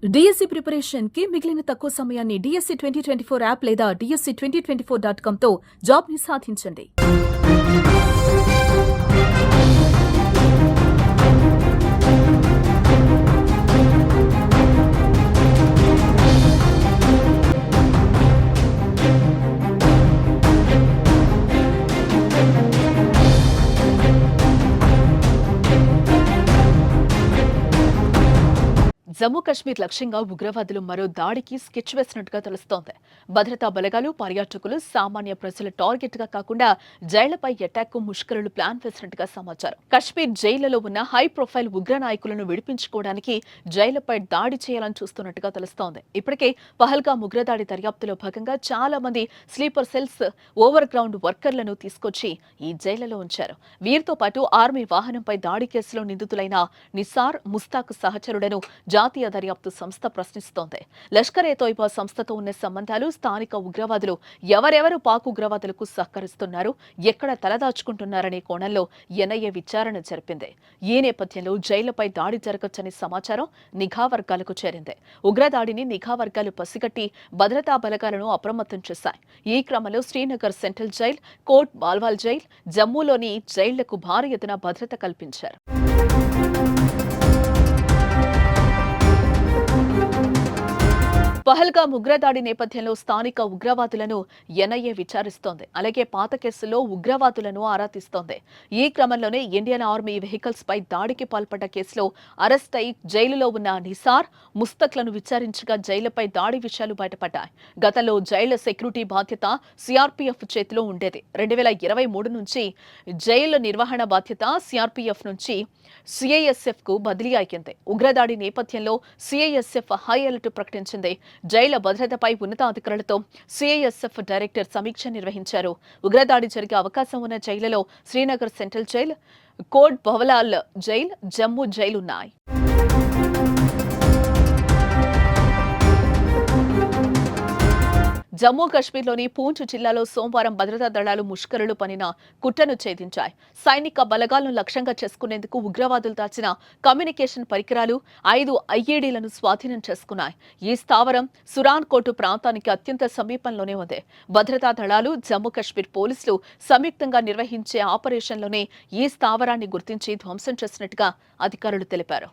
DSC preparation కి మిగిలిన తక్కువ సమయాన్ని డిఎస్సి 2024 యాప్ లేదా DSC2024.com తో జాబ్ ని సాధించండి. జమ్మూ కశ్మీర్ లక్ష్యంగా ఉగ్రవాదులు మరో దాడికి స్కెచ్ వేసినట్టుగా తెలుస్తోంది. భద్రతా బలగాలు, పర్యాటకులు, సామాన్య ప్రజల టార్గెట్ గా కాకుండా జైళ్లపై అటాక్ కు ముష్కరులు ప్లాన్ వేసినట్టుగా సమాచారం. కశ్మీర్ జైళ్లలో ఉన్న హై ప్రొఫైల్ ఉగ్ర నాయకులను విడిపించుకోవడానికి జైళ్లపై దాడి చేయాలని చూస్తున్నట్టుగా తెలుస్తోంది. ఇప్పటికే పహల్గామ్ ఉగ్రదాడి దర్యాప్తులో భాగంగా చాలా మంది స్లీపర్ సెల్స్, ఓవర్ గ్రౌండ్ వర్కర్లను తీసుకొచ్చి ఈ జైళ్లలో ఉంచారు. వీరితో పాటు ఆర్మీ వాహనంపై దాడి కేసులో నిందితులైన నిసార్, ముస్తాక్ సహచరులను జాతీయ దర్యాప్తు సంస్థ ప్రశ్నిస్తోంది. లష్కర్-ఏ-తోయిబా సంస్థతో ఉన్న సంబంధాలు, స్థానిక ఉగ్రవాదులు ఎవరెవరు పాక్ ఉగ్రవాదులకు సహకరిస్తున్నారు, ఎక్కడ తలదాచుకుంటున్నారనే కోణంలో ఎన్ఐఏ విచారణ జరిపింది. ఈ నేపథ్యంలో జైళ్లపై దాడి జరగొచ్చని సమాచారం నిఘా వర్గాలకు చేరింది. ఉగ్రదాడిని నిఘా వర్గాలు పసిగట్టి భద్రతా బలగాలను అప్రమత్తం చేశాయి. ఈ క్రమంలో Srinagar central jail, Kot Balwal jail, జమ్మూలోని జైళ్లకు భారీ ఎత్తున భద్రత కల్పించారు. పహల్గామ్ ఉగ్రదాడి నేపథ్యంలో స్థానిక ఉగ్రవాదులను ఎన్ఐఏ విచారిస్తోంది. అలాగే పాత కేసుల్లో ఉగ్రవాదులను ఆరా తీస్తోంది. ఈ క్రమంలోనే ఇండియన్ ఆర్మీ వెహికల్స్ పై దాడికి పాల్పడ్డ కేసులో అరెస్ట్ అయి జైలులో ఉన్న నిసార్, ముస్తక్లను విచారించగా జైలుపై దాడి విషయాలు బయటపడ్డాయి. గతంలో జైళ్ల సెక్యూరిటీ బాధ్యత సిఆర్పీఎఫ్ చేతిలో ఉండేది. 2023 నుంచి జైళ్ల నిర్వహణ బాధ్యత సిఆర్పీఎఫ్ నుంచి సిఐఎస్ఎఫ్ కు బదిలీ అయ్యింది. ఉగ్రదాడి నేపథ్యంలో సిఐఎస్ఎఫ్ హై అలర్ట్ ప్రకటించింది. జైళ్ల భద్రతపై ఉన్నతాధికారులతో సిఐఎస్ఎఫ్ డైరెక్టర్ సమీక్ష నిర్వహించారు. ఉగ్రదాడి జరిగే అవకాశం ఉన్న జైళ్లలో Srinagar central jail, Kot Bhalwal jail, Jammu jail ఉన్నాయి. జమ్మూ కశ్మీర్లోని పూంచ్ జిల్లాలో సోమవారం భద్రతా దళాలు ముష్కరులు పనిన కుట్రను ఛేదించాయి. సైనిక బలగాలను లక్ష్యంగా చేసుకునేందుకు ఉగ్రవాదులు దాచిన కమ్యూనికేషన్ పరికరాలు, 5 ఐఈడీలను స్వాధీనం చేసుకున్నాయి. ఈ స్థావరం సురాన్ కోటు ప్రాంతానికి అత్యంత సమీపంలోనే ఉంది. భద్రతా దళాలు, జమ్మూ కశ్మీర్ పోలీసులు సంయుక్తంగా నిర్వహించే ఆపరేషన్లోనే ఈ స్థావరాన్ని గుర్తించి ధ్వంసం చేసినట్టుగా అధికారులు తెలిపారు.